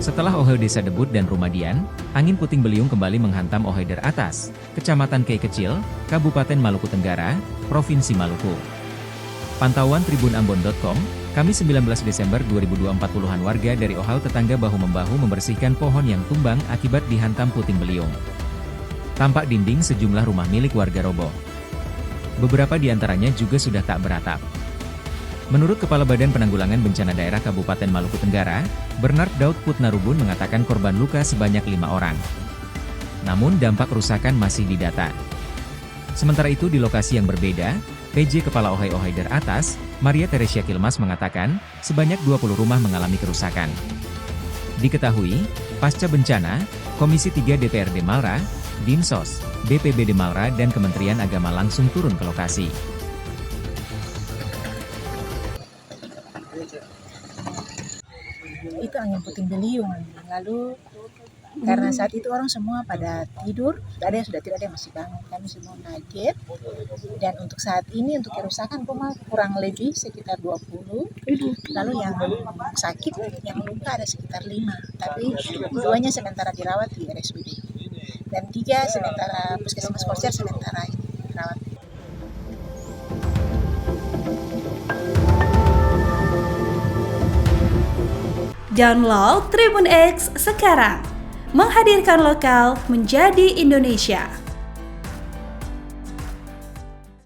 Setelah Ohel Desa debut dan Rumadian, angin puting beliung kembali menghantam Ohaider Atas, Kecamatan Kei Kecil, Kabupaten Maluku Tenggara, Provinsi Maluku. Pantauan tribunambon.com, Kamis 19 Desember 2024 puluhan warga dari Ohel tetangga bahu-membahu membersihkan pohon yang tumbang akibat dihantam puting beliung. Tampak dinding sejumlah rumah milik warga roboh. Beberapa di antaranya juga sudah tak beratap. Menurut Kepala Badan Penanggulangan Bencana Daerah Kabupaten Maluku Tenggara, Bernard Daud Putnarubun mengatakan korban luka sebanyak 5 orang. Namun dampak kerusakan masih didata. Sementara itu di lokasi yang berbeda, PJ Kepala Ohaider Atas, Maria Teresia Kilmas mengatakan, sebanyak 20 rumah mengalami kerusakan. Diketahui, pasca bencana, Komisi 3 DPRD Malra, Dinsos, BPBD Malra dan Kementerian Agama langsung turun ke lokasi. Itu angin puting beliung. Lalu karena saat itu orang semua pada tidur, ada yang sudah tidur, ada yang masih bangun. Kami semua kaget. Dan untuk saat ini untuk kerusakan rumah kurang lebih sekitar 20. Lalu yang sakit, yang luka ada sekitar 5. Tapi 2-nya sementara dirawat di RSUD. Dan 3 sementara puskesmas Polsek sementara ini dirawat. Download Tribun X sekarang, menghadirkan lokal menjadi Indonesia.